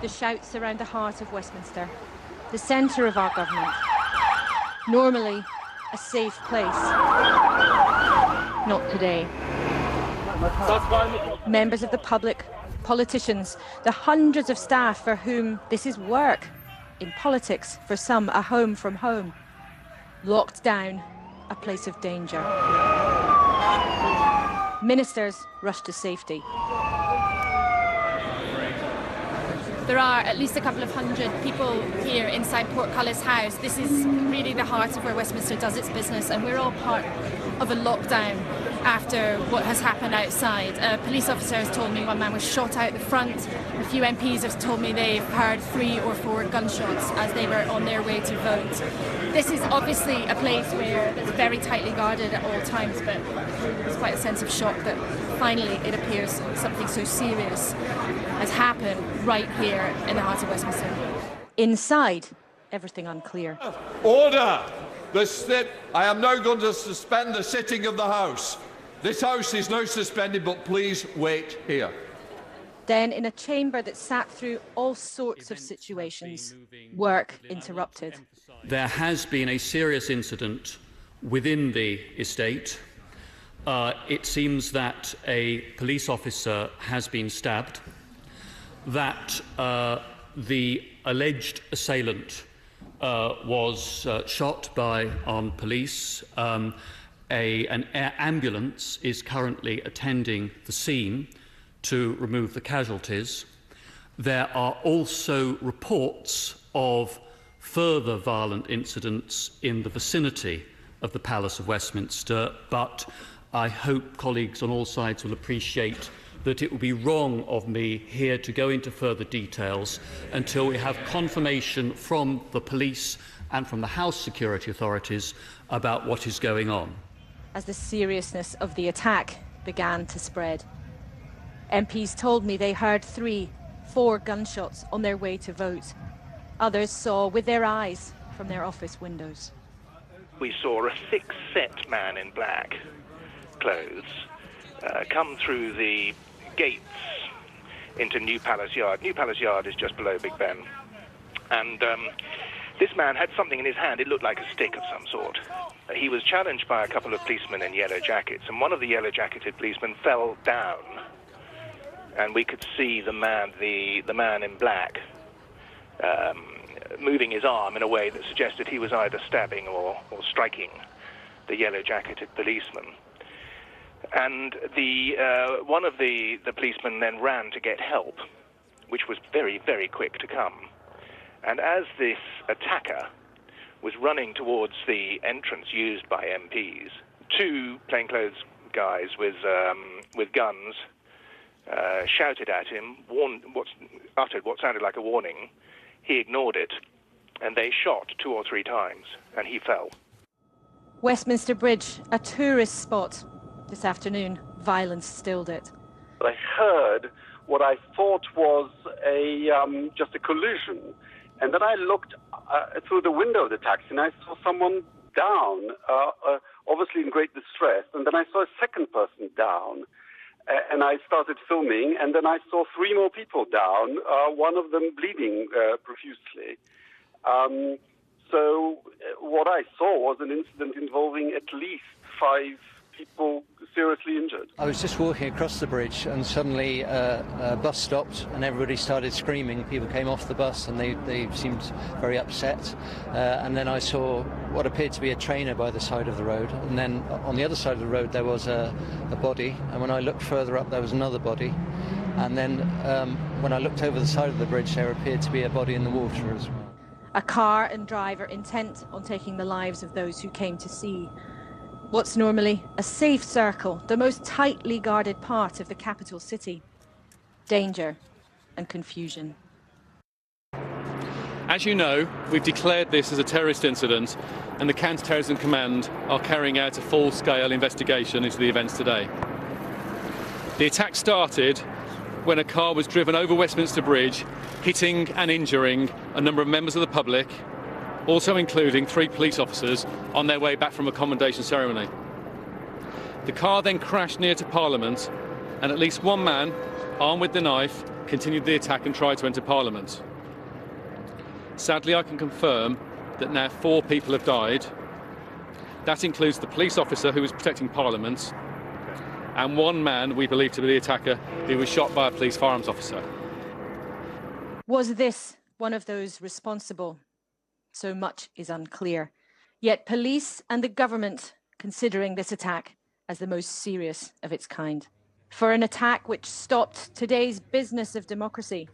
the shouts around the heart of Westminster, the centre of our government. Normally a safe place. Not today. Members of the public, politicians, the hundreds of staff for whom this is work. In politics, for some, a home from home. Locked down, a place of danger. Ministers rush to safety. There are at least a couple of hundred people here inside Portcullis House. This is really the heart of where Westminster does its business, and we're all part of a lockdown after what has happened outside. A police officer has told me one man was shot out the front. A few MPs have told me they've heard 3 or 4 gunshots as they were on their way to vote. This is obviously a place where it's very tightly guarded at all times, but there's quite a sense of shock that finally it appears something so serious has happened right here in the heart of Westminster. Inside, everything unclear. Order! I am now going to suspend the sitting of the House. This House is now suspended, but please wait here. Then, in a chamber that sat through all sorts of situations, work interrupted. There has been a serious incident within the estate. It seems that a police officer has been stabbed, that the alleged assailant was shot by armed police. An ambulance is currently attending the scene to remove the casualties. There are also reports of further violent incidents in the vicinity of the Palace of Westminster, but I hope colleagues on all sides will appreciate that it would be wrong of me here to go into further details until we have confirmation from the police and from the House security authorities about what is going on. As the seriousness of the attack began to spread, MPs told me they heard 3, 4 gunshots on their way to vote. Others saw with their eyes from their office windows. We saw a thick-set man in black clothes come through the gates into New Palace Yard. New Palace Yard is just below Big Ben. And this man had something in his hand. It looked like a stick of some sort. He was challenged by a couple of policemen in yellow jackets, and one of the yellow-jacketed policemen fell down. And we could see the man in black moving his arm in a way that suggested he was either stabbing or striking the yellow-jacketed policeman. And one of the policemen then ran to get help, which was very, very quick to come. And as this attacker was running towards the entrance used by MPs, 2 plainclothes guys with guns shouted at him, uttered what sounded like a warning. He ignored it, and they shot 2 or 3 times, and he fell. Westminster Bridge, a tourist spot. This afternoon, violence stilled it. I heard what I thought was just a collision, and then I looked through the window of the taxi, and I saw someone down, obviously in great distress, and then I saw a second person down, and I started filming, and then I saw 3 more people down, one of them bleeding profusely. So what I saw was an incident involving at least 5 people seriously injured. I was just walking across the bridge and suddenly a bus stopped and everybody started screaming. People came off the bus and they seemed very upset. And then I saw what appeared to be a trainer by the side of the road. And then on the other side of the road there was a body. And when I looked further up there was another body. And then when I looked over the side of the bridge there appeared to be a body in the water as well. A car and driver intent on taking the lives of those who came to see what's normally a safe circle, the most tightly guarded part of the capital city. Danger and confusion. As you know, we've declared this as a terrorist incident, and the Counter-Terrorism Command are carrying out a full-scale investigation into the events today. The attack started when a car was driven over Westminster Bridge, hitting and injuring a number of members of the public, also including 3 police officers on their way back from a commendation ceremony. The car then crashed near to Parliament, and at least one man armed with the knife, continued the attack and tried to enter Parliament. Sadly, I can confirm that now 4 people have died. That includes the police officer who was protecting Parliament and 1 man we believe to be the attacker who was shot by a police firearms officer. Was this one of those responsible? So much is unclear. Yet police and the government considering this attack as the most serious of its kind. For an attack which stopped today's business of democracy,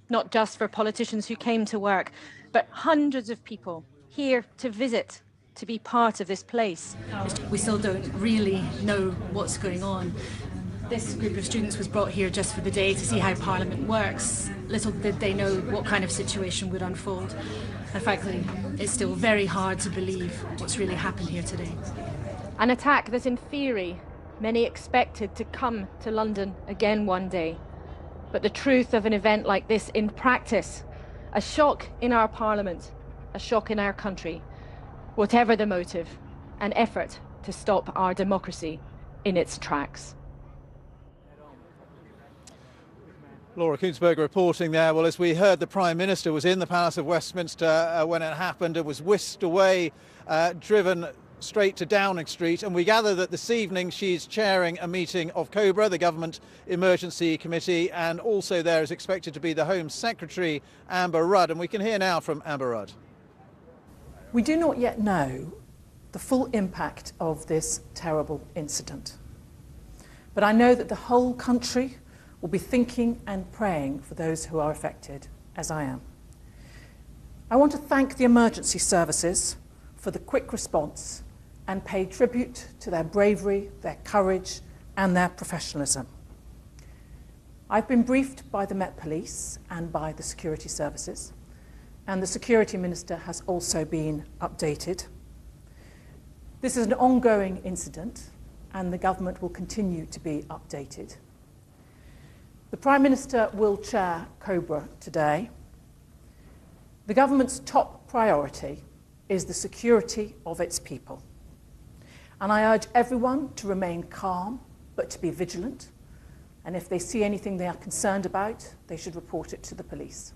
not just for politicians who came to work, but hundreds of people here to visit, to be part of this place. We still don't really know what's going on. This group of students was brought here just for the day to see how Parliament works. Little did they know what kind of situation would unfold. And frankly, it's still very hard to believe what's really happened here today. An attack that in theory, many expected to come to London again one day. But the truth of an event like this in practice, a shock in our Parliament, a shock in our country, whatever the motive, an effort to stop our democracy in its tracks. Laura Koonsberger reporting there. Well, as we heard, the Prime Minister was in the Palace of Westminster when it happened. It was whisked away, driven straight to Downing Street, and we gather that this evening she's chairing a meeting of COBRA, the Government Emergency Committee, and also there is expected to be the Home Secretary, Amber Rudd, and we can hear now from Amber Rudd. We do not yet know the full impact of this terrible incident, but I know that the whole country will be thinking and praying for those who are affected, as I am. I want to thank the emergency services for the quick response and pay tribute to their bravery, their courage and their professionalism. I've been briefed by the Met Police and by the security services, and the Security Minister has also been updated. This is an ongoing incident and the government will continue to be updated. The Prime Minister will chair COBRA today. The government's top priority is the security of its people. And I urge everyone to remain calm, but to be vigilant. And if they see anything they are concerned about, they should report it to the police.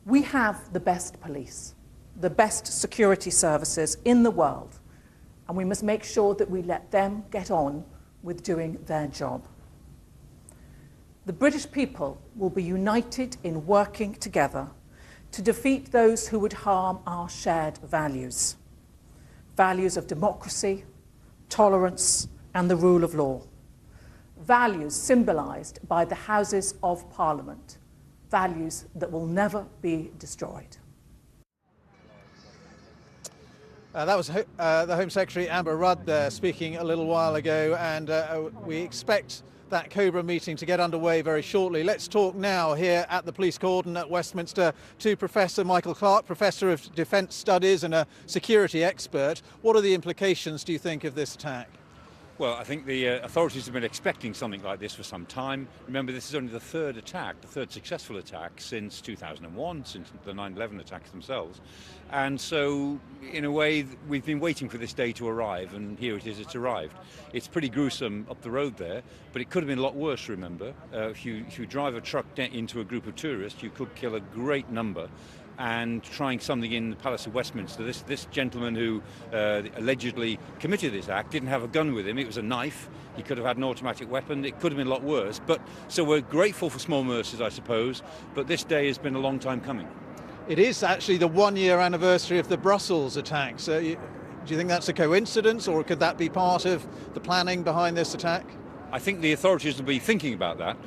We have the best police, the best security services in the world, and we must make sure that we let them get on with doing their job. The British people will be united in working together to defeat those who would harm our shared values. Values of democracy, tolerance, and the rule of law. Values symbolised by the Houses of Parliament. Values that will never be destroyed. That was the Home Secretary Amber Rudd there speaking a little while ago, and we expect that COBRA meeting to get underway very shortly. Let's talk now here at the Police Cordon at Westminster to Professor Michael Clark, Professor of Defence Studies and a security expert. What are the implications, do you think, of this attack? Well, I think the authorities have been expecting something like this for some time. Remember, this is only the third attack, the third successful attack since 2001, since the 9/11 attacks themselves. And so, in a way, we've been waiting for this day to arrive, and here it is, it's arrived. It's pretty gruesome up the road there, but it could have been a lot worse, remember. If you drive a truck into a group of tourists, you could kill a great number. And trying something in the Palace of Westminster, this gentleman who allegedly committed this act didn't have a gun with him. It was a knife. He could have had an automatic weapon. It could have been a lot worse. But so we're grateful for small mercies, I suppose. But this day has been a long time coming. It is actually the one-year anniversary of the Brussels attacks. Do you think that's a coincidence, or could that be part of the planning behind this attack? I think the authorities will be thinking about that.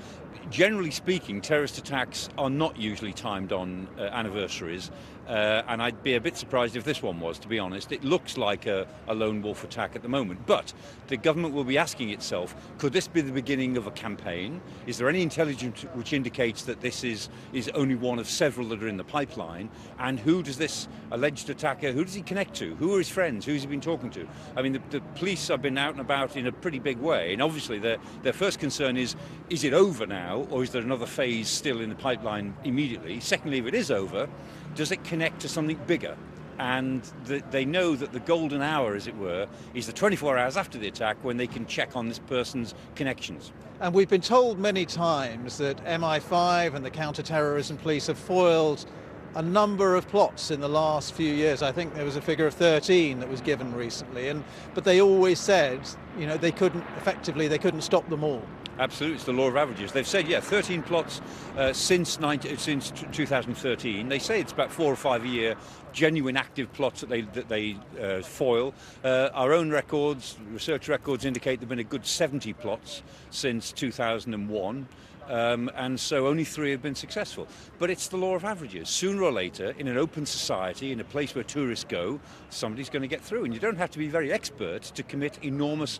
Generally speaking, terrorist attacks are not usually timed on anniversaries, and I'd be a bit surprised if this one was, to be honest. It looks like a lone wolf attack at the moment, but the government will be asking itself, could this be the beginning of a campaign? Is there any intelligence which indicates that this is only one of several that are in the pipeline? And who does this alleged attacker, who does he connect to? Who are his friends? Who's he been talking to? I mean, the police have been out and about in a pretty big way, and obviously their first concern is it over now, or is there another phase still in the pipeline immediately? Secondly, if it is over, does it connect to something bigger? and they know that the golden hour, as it were, is the 24 hours after the attack when they can check on this person's connections. And we've been told many times that MI5 and the counter-terrorism police have foiled a number of plots in the last few years. I think there was a figure of 13 that was given recently, but they always said, you know, they couldn't stop them all. Absolutely, it's the law of averages. They've said, 13 plots since 2013. They say it's about 4 or 5 a year, genuine active plots that they foil. Our own records, research records, indicate there've been a good 70 plots since 2001. And so only 3 have been successful. But it's the law of averages. Sooner or later, in an open society, in a place where tourists go, somebody's going to get through. And you don't have to be very expert to commit enormous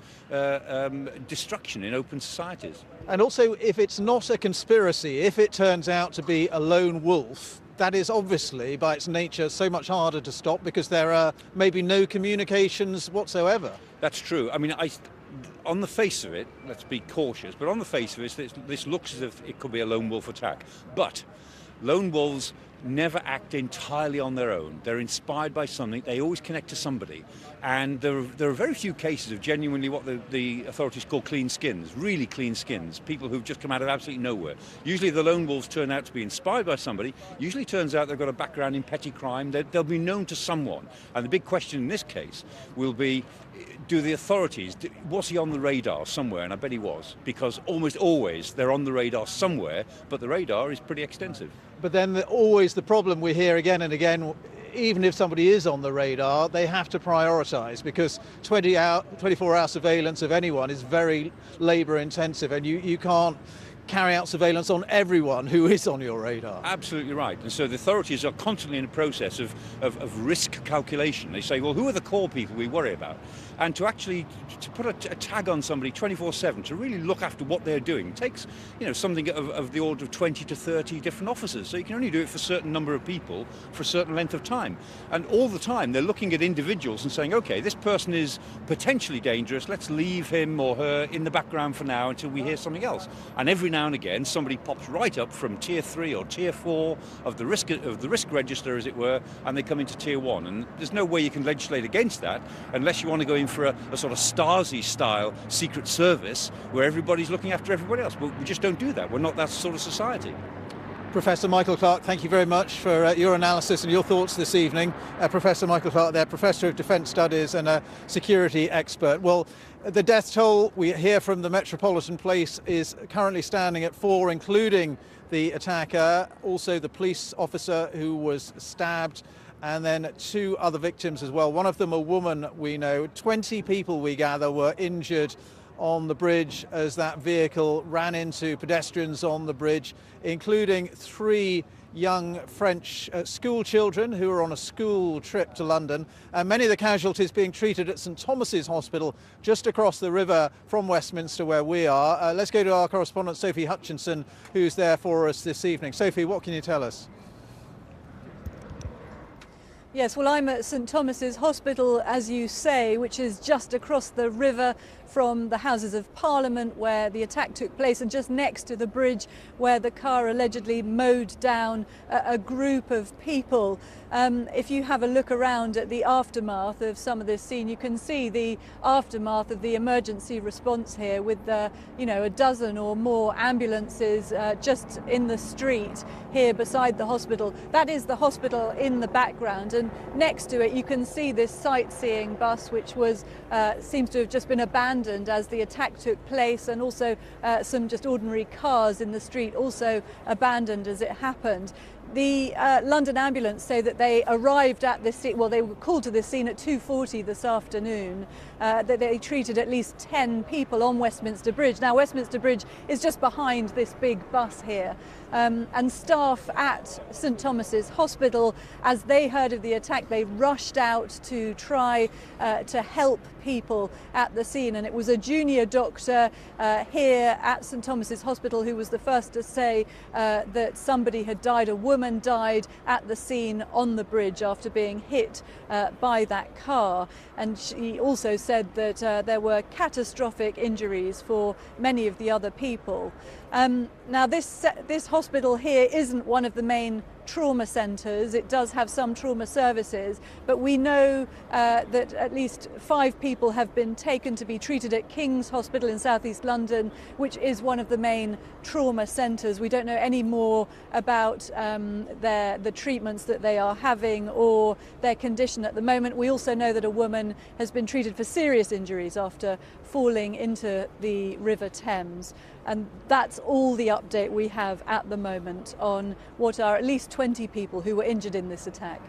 destruction in open societies. And also, if it's not a conspiracy, if it turns out to be a lone wolf, that is obviously, by its nature, so much harder to stop because there are maybe no communications whatsoever. That's true. I mean, on the face of it, let's be cautious, but on the face of it, this looks as if it could be a lone wolf attack. But lone wolves never act entirely on their own. They're inspired by something. They always connect to somebody. And there are very few cases of genuinely what the authorities call clean skins, really clean skins, people who've just come out of absolutely nowhere. Usually the lone wolves turn out to be inspired by somebody. Usually turns out they've got a background in petty crime. They'll be known to someone. And the big question in this case will be, do the authorities, was he on the radar somewhere? And I bet he was, because almost always they're on the radar somewhere, but the radar is pretty extensive. But then always the problem we hear again and again, even if somebody is on the radar, they have to prioritise because 24-hour surveillance of anyone is very labour intensive, and you can't carry out surveillance on everyone who is on your radar. Absolutely right. And so the authorities are constantly in a process of risk calculation. They say, well, who are the core people we worry about? And to actually to put a tag on somebody 24/7, to really look after what they're doing, takes something of the order of 20 to 30 different officers. So you can only do it for a certain number of people for a certain length of time. And all the time they're looking at individuals and saying, okay, this person is potentially dangerous. Let's leave him or her in the background for now until we hear something else. And every now and again somebody pops right up from tier 3 or tier 4 of the risk register, as it were, and they come into tier 1. And there's no way you can legislate against that unless you want to go in for a sort of Stasi-style secret service where everybody's looking after everybody else. But we just don't do that. We're not that sort of society. Professor Michael Clark, thank you very much for your analysis and your thoughts this evening. Professor Michael Clark there, Professor of Defence Studies and a security expert. Well, the death toll we hear from the Metropolitan Police is currently standing at 4, including the attacker, also the police officer who was stabbed, and then 2 other victims as well. One of them a woman, we know. 20 people, we gather, were injured on the bridge as that vehicle ran into pedestrians on the bridge, including 3 young French school children who were on a school trip to London. And many of the casualties being treated at St Thomas's Hospital just across the river from Westminster where we are. Let's go to our correspondent Sophie Hutchinson, who's there for us this evening. Sophie, what can you tell us? Yes, well, I'm at St Thomas's Hospital, as you say, which is just across the river from the Houses of Parliament where the attack took place, and just next to the bridge where the car allegedly mowed down a group of people. If you have a look around at the aftermath of some of this scene, you can see the aftermath of the emergency response here with, a dozen or more ambulances just in the street here beside the hospital. That is the hospital in the background, and next to it you can see this sightseeing bus which was seems to have just been abandoned as the attack took place, and also some just ordinary cars in the street also abandoned as it happened. The London ambulance say that they arrived at this scene, well, they were called to this scene at 2:40 this afternoon, that they treated at least 10 people on Westminster Bridge. Now, Westminster Bridge is just behind this big bus here. And staff at St Thomas's Hospital, as they heard of the attack, they rushed out to try to help people at the scene. And it was a junior doctor here at St Thomas's Hospital who was the first to say that somebody had died. A woman died at the scene on the bridge after being hit by that car. And she also said that there were catastrophic injuries for many of the other people. Now, this hospital here isn't one of the main trauma centres. It does have some trauma services, but we know that at least 5 people have been taken to be treated at King's Hospital in South East London, which is one of the main trauma centres. We don't know any more about the treatments that they are having or their condition at the moment. We also know that a woman has been treated for serious injuries after falling into the River Thames. And that's all the update we have at the moment on what are at least 20 people who were injured in this attack.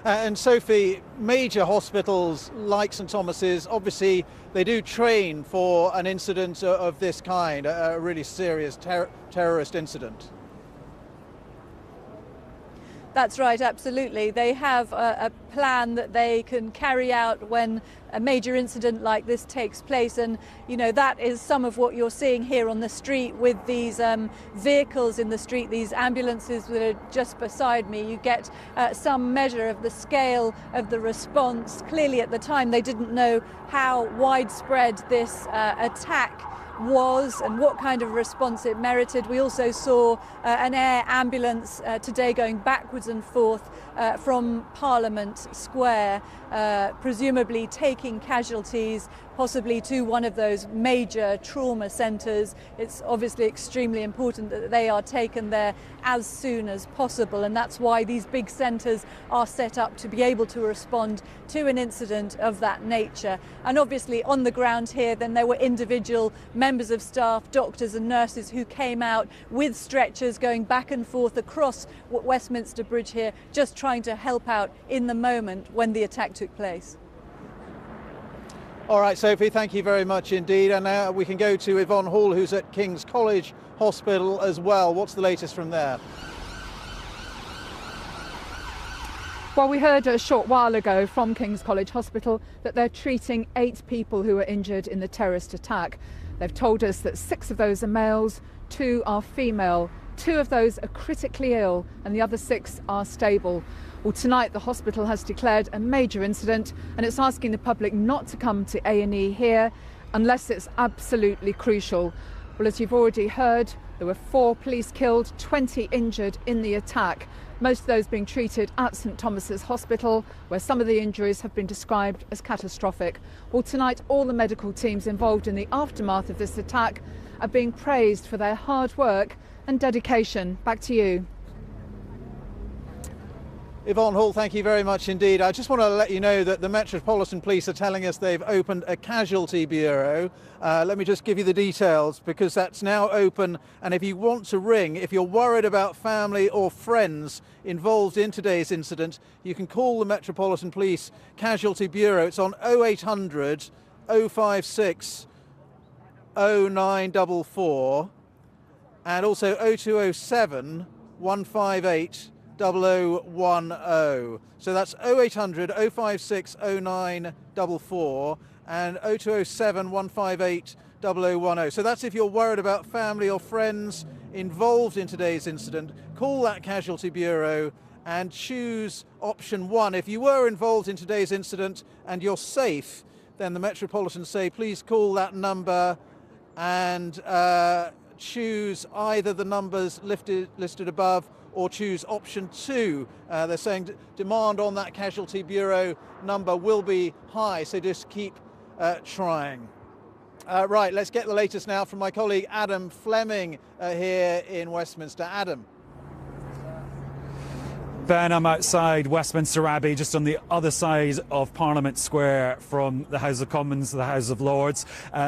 And Sophie, major hospitals like St Thomas's, obviously they do train for an incident of this kind, a really serious terrorist incident. That's right, absolutely. They have a plan that they can carry out when a major incident like this takes place, and you know that is some of what you're seeing here on the street with these vehicles in the street, these ambulances that are just beside me. You get some measure of the scale of the response. Clearly at the time they didn't know how widespread this attack was and what kind of response it merited. We also saw an air ambulance today going backwards and forth from Parliament Square, presumably taking casualties possibly to one of those major trauma centres. It's obviously extremely important that they are taken there as soon as possible, and that's why these big centres are set up to be able to respond to an incident of that nature. And obviously on the ground here then there were individual members of staff, doctors and nurses who came out with stretchers going back and forth across Westminster Bridge here, just trying to help out in the moment when the attack took place. All right, Sophie, thank you very much indeed. And now we can go to Yvonne Hall, who's at King's College Hospital as well. What's the latest from there? Well, we heard a short while ago from King's College Hospital that they're treating 8 people who were injured in the terrorist attack. They've told us that 6 of those are males, 2 are female. 2 of those are critically ill and the other 6 are stable. Well, tonight the hospital has declared a major incident and it's asking the public not to come to A&E here unless it's absolutely crucial. Well, as you've already heard, there were 4 police killed, 20 injured in the attack. Most of those being treated at St Thomas's Hospital, where some of the injuries have been described as catastrophic. Well, tonight all the medical teams involved in the aftermath of this attack are being praised for their hard work and dedication. Back to you. Yvonne Hall, thank you very much indeed. I just want to let you know that the Metropolitan Police are telling us they've opened a casualty bureau. Let me just give you the details because that's now open, and if you want to ring, if you're worried about family or friends involved in today's incident, you can call the Metropolitan Police Casualty Bureau. It's on 0800 056 0944 and also 0207 158 0010. So that's 0800 056 0944 and 0207 158 0010. So that's if you're worried about family or friends involved in today's incident. Call that Casualty Bureau and choose option 1. If you were involved in today's incident and you're safe, then the Metropolitan say please call that number and choose either the numbers listed above or choose option 2. They're saying demand on that Casualty Bureau number will be high, so just keep trying. Right, let's get the latest now from my colleague Adam Fleming here in Westminster. Adam. Ben, I'm outside Westminster Abbey, just on the other side of Parliament Square from the House of Commons to the House of Lords.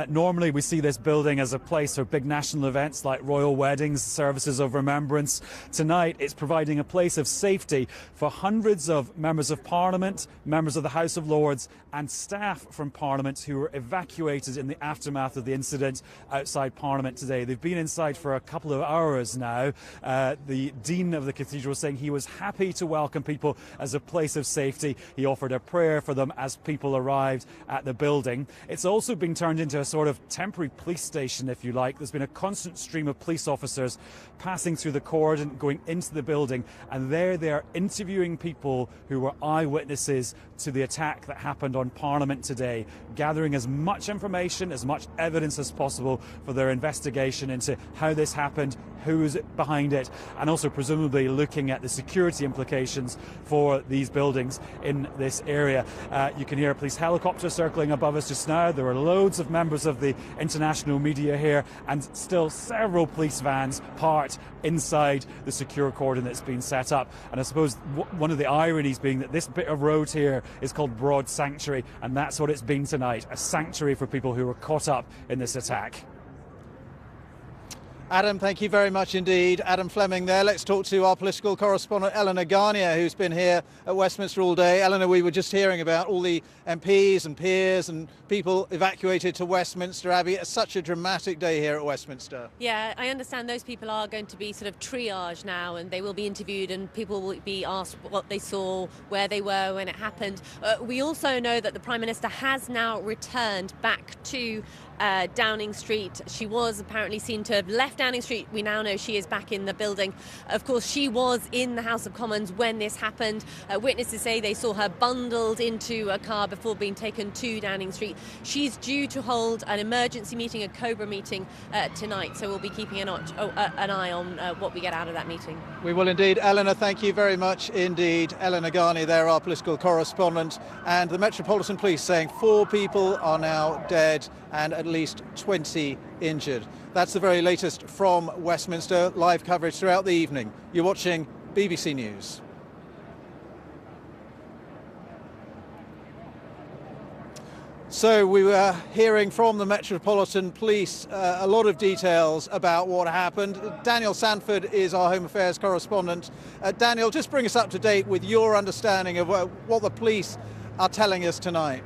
Normally we see this building as a place for big national events like royal weddings, services of remembrance. Tonight it's providing a place of safety for hundreds of members of Parliament, members of the House of Lords and staff from Parliament who were evacuated in the aftermath of the incident outside Parliament today. They've been inside for a couple of hours now. The Dean of the Cathedral was saying he was happy happy to welcome people as a place of safety. He offered a prayer for them as people arrived at the building. It's also been turned into a sort of temporary police station, if you like. There's been a constant stream of police officers passing through the cordon, going into the building, and there they are interviewing people who were eyewitnesses to the attack that happened on Parliament today, gathering as much information, as much evidence as possible for their investigation into how this happened, who's behind it, and also presumably looking at the security implications for these buildings in this area. You can hear a police helicopter circling above us just now. There are loads of members of the international media here, and still several police vans parked inside the secure cordon that's been set up. And I suppose one of the ironies being that this bit of road here is called Broad Sanctuary, and that's what it's been tonight, a sanctuary for people who were caught up in this attack. Adam, thank you very much indeed. Adam Fleming there. Let's talk to our political correspondent Eleanor Garnier, who's been here at Westminster all day. Eleanor, we were just hearing about all the MPs and peers and people evacuated to Westminster Abbey. It's such a dramatic day here at Westminster. Yeah, I understand those people are going to be sort of triaged now, and they will be interviewed, and people will be asked what they saw, where they were when it happened. We also know that the Prime Minister has now returned back to Downing Street. She was apparently seen to have left Downing Street. We now know she is back in the building. Of course, she was in the House of Commons when this happened. Witnesses say they saw her bundled into a car before being taken to Downing Street. She's due to hold an emergency meeting, a Cobra meeting tonight, so we'll be keeping an eye on what we get out of that meeting. We will indeed. Eleanor, thank you very much indeed. Eleanor Garnier there, our political correspondent. And the Metropolitan Police saying 4 people are now dead and at least 20 injured. That's the very latest from Westminster. Live coverage throughout the evening. You're watching BBC News. So we were hearing from the Metropolitan Police a lot of details about what happened. Daniel Sanford is our Home Affairs correspondent. Daniel, just bring us up to date with your understanding of what the police are telling us tonight.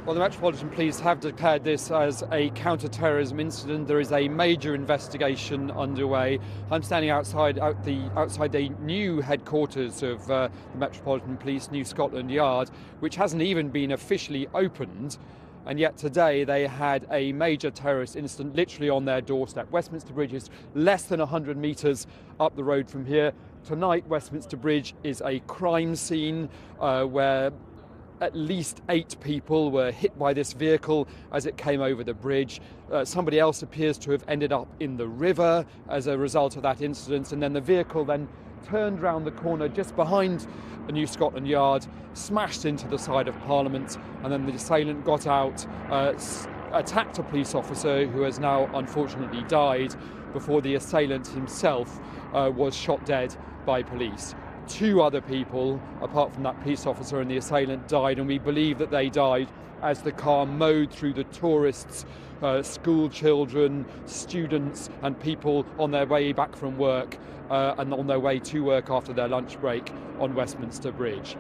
Well, the Metropolitan Police have declared this as a counter-terrorism incident. There is a major investigation underway. I'm standing outside the new headquarters of the Metropolitan Police, New Scotland Yard, which hasn't even been officially opened. And yet today they had a major terrorist incident literally on their doorstep. Westminster Bridge is less than 100 metres up the road from here. Tonight, Westminster Bridge is a crime scene where at least 8 people were hit by this vehicle as it came over the bridge. Somebody else appears to have ended up in the river as a result of that incident, and then the vehicle then turned round the corner just behind the New Scotland Yard, smashed into the side of Parliament, and then the assailant got out, attacked a police officer who has now unfortunately died before the assailant himself was shot dead by police. 2 other people, apart from that police officer and the assailant, died, and we believe that they died as the car mowed through the tourists, school children, students and people on their way back from work and on their way to work after their lunch break on Westminster Bridge.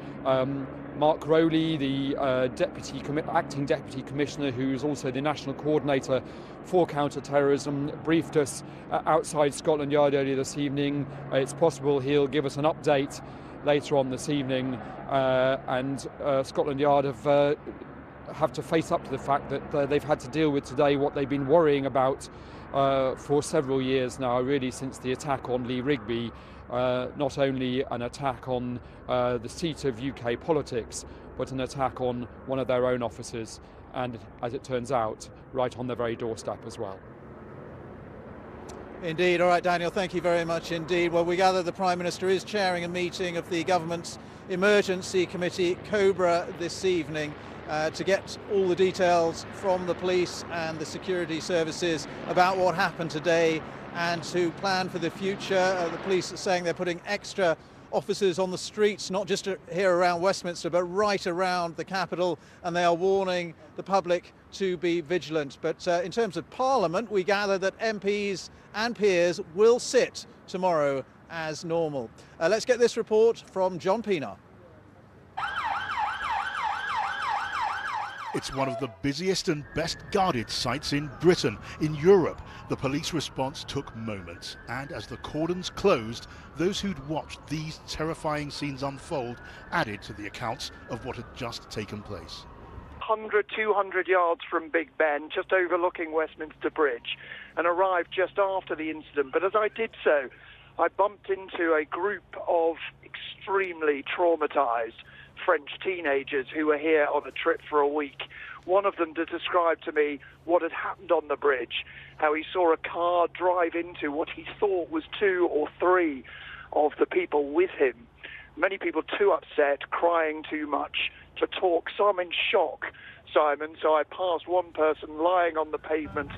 Mark Rowley, the acting Deputy Commissioner, who is also the National Coordinator for Counter-Terrorism, briefed us outside Scotland Yard earlier this evening. It's possible he'll give us an update later on this evening, and Scotland Yard have to face up to the fact that they've had to deal with today what they've been worrying about for several years now, really since the attack on Lee Rigby. Not only an attack on the seat of UK politics, but an attack on one of their own officers, and as it turns out, right on their very doorstep as well. Indeed. All right, Daniel, thank you very much indeed. Well, we gather the Prime Minister is chairing a meeting of the government's emergency committee, Cobra, this evening to get all the details from the police and the security services about what happened today and to plan for the future. The police are saying they're putting extra officers on the streets, not just here around Westminster, but right around the capital, and they are warning the public to be vigilant. But in terms of Parliament, we gather that MPs and peers will sit tomorrow as normal. Let's get this report from John Pienaar. It's one of the busiest and best guarded sites in Britain. In Europe, the police response took moments, and as the cordons closed, those who'd watched these terrifying scenes unfold added to the accounts of what had just taken place. 100, 200 yards from Big Ben, just overlooking Westminster Bridge, and arrived just after the incident. But as I did so, I bumped into a group of extremely traumatised French teenagers who were here on a trip for a week. One of them described to me what had happened on the bridge, how he saw a car drive into what he thought was 2 or 3 of the people with him. Many people too upset, crying too much to talk, some in shock, Simon. So I passed one person lying on the pavement,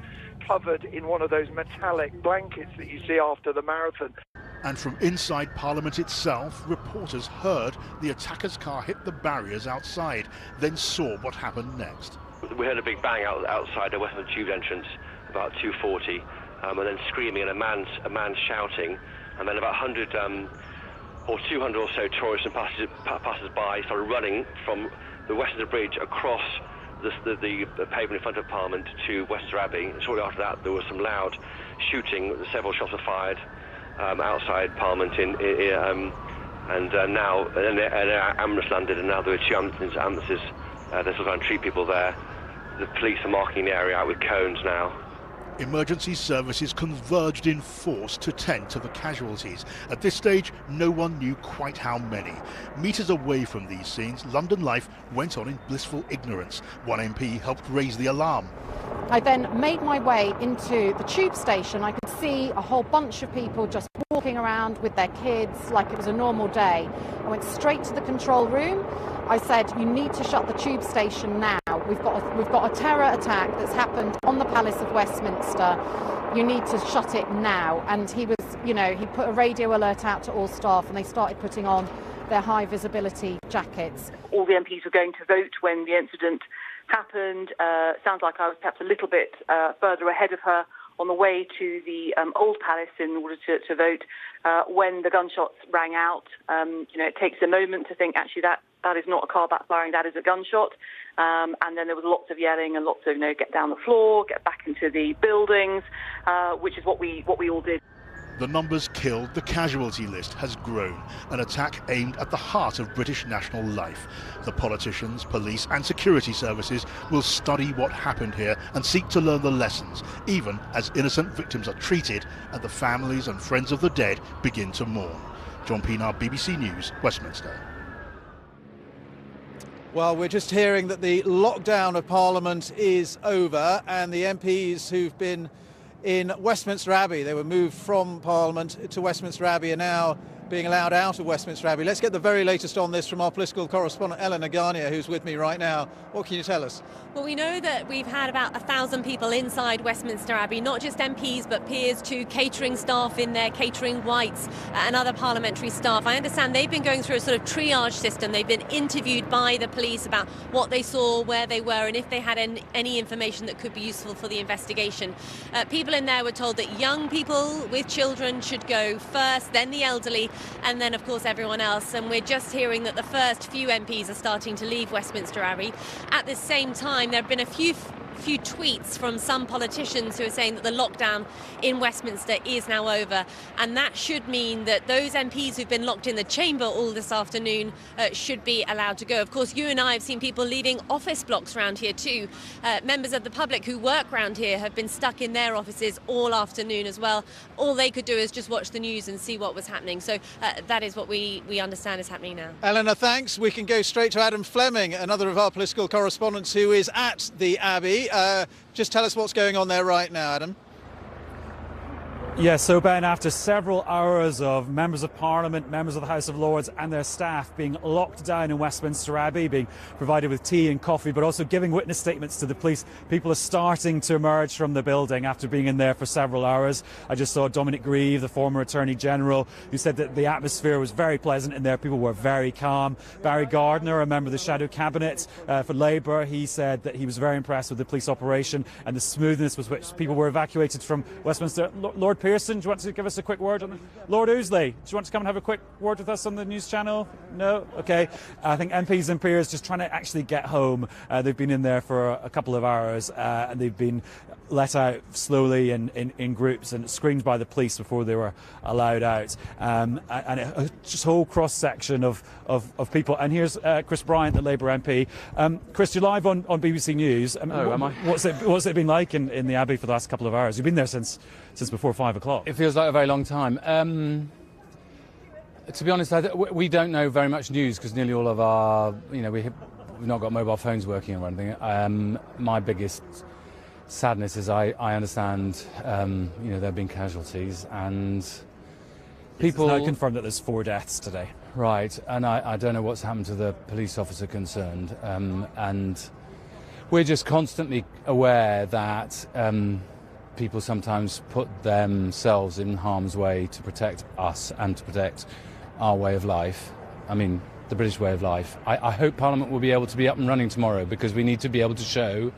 covered in one of those metallic blankets that you see after the marathon. And from inside Parliament itself, reporters heard the attacker's car hit the barriers outside, then saw what happened next. We heard a big bang outside the Westminster Tube entrance, about 2:40, and then screaming and a man shouting, and then about 100 or 200 or so tourists and passers-by started running from the Westminster Bridge across the pavement in front of Parliament to Westminster Abbey. Shortly after that, there was some loud shooting. Several shots were fired outside Parliament, and now an ambulance landed, and now there are 2 ambulances. They're still trying to treat people there. The police are marking the area out with cones now. Emergency services converged in force to tend to the casualties. At this stage, no one knew quite how many. Metres away from these scenes, London life went on in blissful ignorance. One MP helped raise the alarm. I then made my way into the tube station. I could see a whole bunch of people just walking around with their kids like it was a normal day. I went straight to the control room. I said, you need to shut the tube station now. We've got a terror attack that's happened on the Palace of Westminster. You need to shut it now. And he was, he put a radio alert out to all staff, and they started putting on their high visibility jackets. All the MPs were going to vote when the incident happened. Sounds like I was perhaps a little bit further ahead of her on the way to the old palace in order to vote. When the gunshots rang out, it takes a moment to think, actually, that is not a car backfiring, that is a gunshot. And then there was lots of yelling and lots of, get down the floor, get back into the buildings, which is what we all did. The numbers killed, the casualty list has grown. An attack aimed at the heart of British national life. The politicians, police and security services will study what happened here and seek to learn the lessons, even as innocent victims are treated and the families and friends of the dead begin to mourn. John Pienaar, BBC News, Westminster. Well, we're just hearing that the lockdown of Parliament is over, and the MPs who've been in Westminster Abbey, they were moved from Parliament to Westminster Abbey, are now being allowed out of Westminster Abbey. Let's get the very latest on this from our political correspondent Eleanor Garnier, who's with me right now. What can you tell us? Well, we know that we've had about 1,000 people inside Westminster Abbey, not just MPs but peers too, catering staff in there, catering whites and other parliamentary staff. I understand they've been going through a sort of triage system. They've been interviewed by the police about what they saw, where they were, and if they had any information that could be useful for the investigation. People in there were told that young people with children should go first, then the elderly, and then of course everyone else. And we're just hearing that the first few MPs are starting to leave Westminster Abbey. At the same time, there have been a few tweets from some politicians who are saying that the lockdown in Westminster is now over, and that should mean that those MPs who've been locked in the chamber all this afternoon should be allowed to go. Of course, you and I have seen people leaving office blocks around here too. Members of the public who work around here have been stuck in their offices all afternoon as well. All they could do is just watch the news and see what was happening. So that is what we understand is happening now. Eleanor, thanks. We can go straight to Adam Fleming, another of our political correspondents who is at the Abbey. Just tell us what's going on there right now, Adam. Yes, so Ben, after several hours of members of Parliament, members of the House of Lords and their staff being locked down in Westminster Abbey, being provided with tea and coffee, but also giving witness statements to the police, people are starting to emerge from the building after being in there for several hours. I just saw Dominic Grieve, the former Attorney General, who said that the atmosphere was very pleasant in there. People were very calm. Barry Gardiner, a member of the Shadow Cabinet for Labour, he said that he was very impressed with the police operation and the smoothness with which people were evacuated from Westminster. Lord Pearson, do you want to give us a quick word on it? Lord Ouseley, do you want to come and have a quick word with us on the news channel? No? OK. I think MPs and peers just trying to actually get home. They've been in there for a couple of hours and they've been let out slowly in groups and screened by the police before they were allowed out. And a just whole cross-section of people. And here's Chris Bryant, the Labour MP. Chris, you're live on BBC News. Am I? What's it been like in the Abbey for the last couple of hours? You've been there since before 5 o'clock. It feels like a very long time. To be honest, we don't know very much news because nearly all of our, we've not got mobile phones working or anything. My biggest sadness is I understand, there have been casualties and people... It's now confirmed that there's 4 deaths today. Right, and I don't know what's happened to the police officer concerned. And we're just constantly aware that people sometimes put themselves in harm's way to protect us and to protect our way of life. I mean, the British way of life. I hope Parliament will be able to be up and running tomorrow because we need to be able to show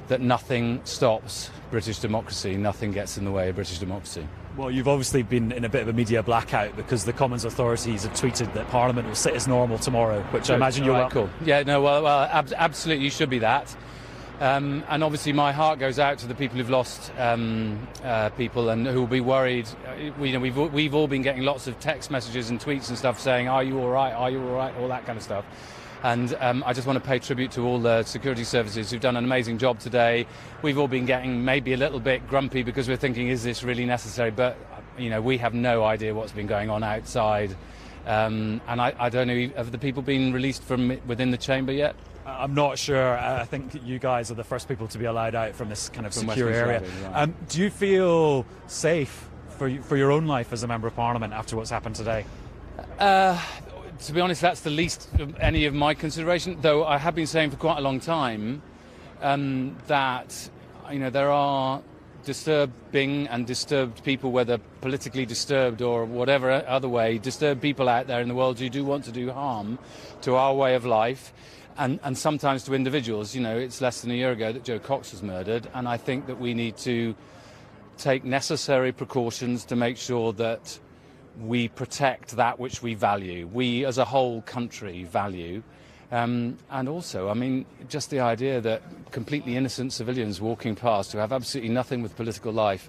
that nothing stops British democracy, nothing gets in the way of British democracy. Well, you've obviously been in a bit of a media blackout because the Commons authorities have tweeted that Parliament will sit as normal tomorrow, which I imagine you're welcome. Cool. Yeah, no, well, absolutely, you should be that. And obviously my heart goes out to the people who've lost people and who will be worried. We've all been getting lots of text messages and tweets and stuff saying, are you all right, all that kind of stuff. And I just want to pay tribute to all the security services who've done an amazing job today. We've all been getting maybe a little bit grumpy because we're thinking, is this really necessary? But, we have no idea what's been going on outside. And I don't know, have the people been released from within the chamber yet? I'm not sure. I think you guys are the first people to be allowed out from this kind of secure area. Right. Do you feel safe for your own life as a Member of Parliament after what's happened today? To be honest, that's the least of any of my consideration, though I have been saying for quite a long time that there are disturbing and disturbed people, whether politically disturbed or whatever other way, disturbed people out there in the world who do want to do harm to our way of life and sometimes to individuals. It's less than a year ago that Joe Cox was murdered, and I think that we need to take necessary precautions to make sure that we protect that which we value, we as a whole country value. And also, just the idea that completely innocent civilians walking past who have absolutely nothing with political life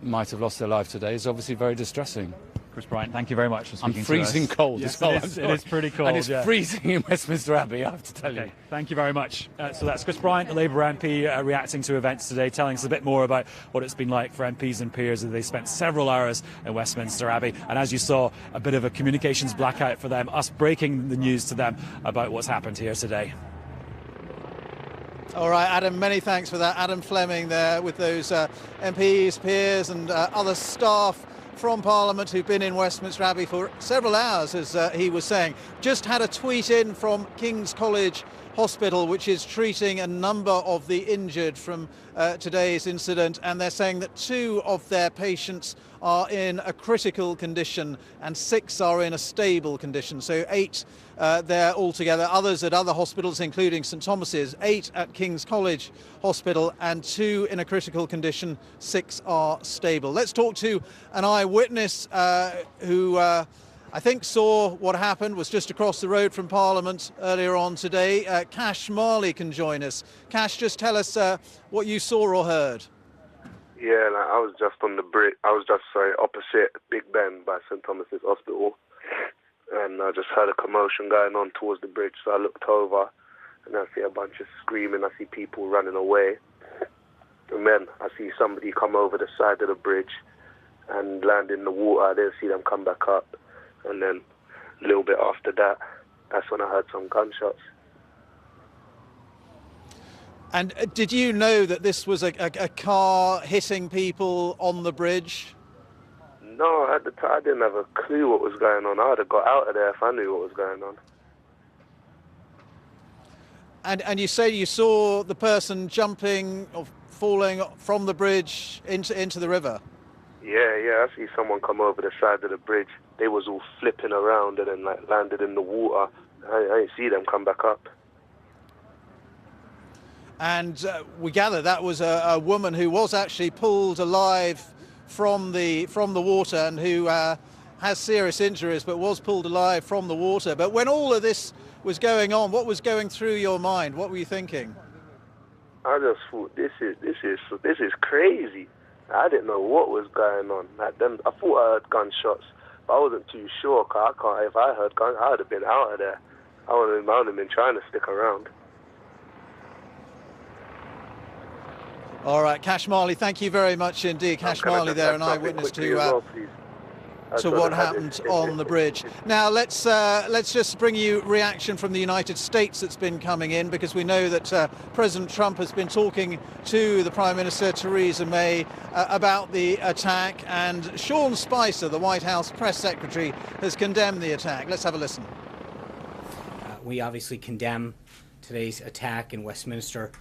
might have lost their life today is obviously very distressing. Chris Bryant, thank you very much for speaking to us. I'm freezing cold as well. It is pretty cold. And it's freezing in Westminster Abbey, I have to tell you. Thank you very much. So that's Chris Bryant, the Labour MP, reacting to events today, telling us a bit more about what it's been like for MPs and peers as they spent several hours in Westminster Abbey. And as you saw, a bit of a communications blackout for them, us breaking the news to them about what's happened here today. All right, Adam, many thanks for that. Adam Fleming there with those MPs, peers and other staff from Parliament who've been in Westminster Abbey for several hours, as he was saying. Just had a tweet in from King's College Hospital, which is treating a number of the injured from today's incident, and they're saying that 2 of their patients are in a critical condition and 6 are in a stable condition. So 8 there altogether. Others at other hospitals, including St Thomas's, 8 at King's College Hospital and 2 in a critical condition, 6 are stable. Let's talk to an eyewitness who I think saw what happened, was just across the road from Parliament earlier on today. Cash Marley can join us. Cash, just tell us what you saw or heard. Yeah, I was just on the bridge. Opposite Big Ben by St Thomas's Hospital, and I just heard a commotion going on towards the bridge. So I looked over, and I see a bunch of screaming. I see people running away, and then I see somebody come over the side of the bridge and land in the water. I didn't see them come back up. And then a little bit after that, that's when I heard some gunshots. And did you know that this was a car hitting people on the bridge? No, at the time I didn't have a clue what was going on. I would have got out of there if I knew what was going on. And you say you saw the person jumping or falling from the bridge into the river? Yeah, I see someone come over the side of the bridge. They was all flipping around and then landed in the water. I didn't see them come back up. And we gather that was a woman who was actually pulled alive from the water and who has serious injuries but was pulled alive from the water. But when all of this was going on, what was going through your mind? What were you thinking? I just thought, this is crazy. I didn't know what was going on. I thought I heard gunshots, but I wasn't too sure. Cause if I heard gunshots, I would have been out of there. I would have been trying to stick around. All right, Cash Marley, thank you very much indeed. Cash Marley there, an eyewitness to what happened on the bridge. Now let's just bring you reaction from the United States that's been coming in, because we know that President Trump has been talking to the Prime Minister Theresa May about the attack, and Sean Spicer, the White House press secretary, has condemned the attack. Let's have a listen. We obviously condemn today's attack in Westminster,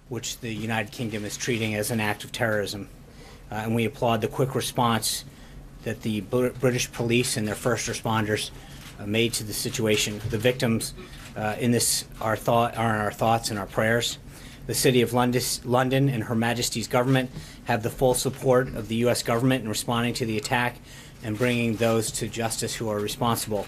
which the United Kingdom is treating as an act of terrorism. And we applaud the quick response that the British police and their first responders made to the situation. The victims in this are in our thoughts and our prayers. The City of London and Her Majesty's government have the full support of the U.S. government in responding to the attack and bringing those to justice who are responsible.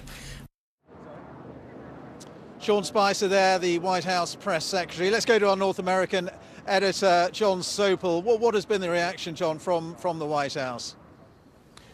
Sean Spicer there, the White House press secretary. Let's go to our North American editor, John Sopel. What has been the reaction, John, from the White House?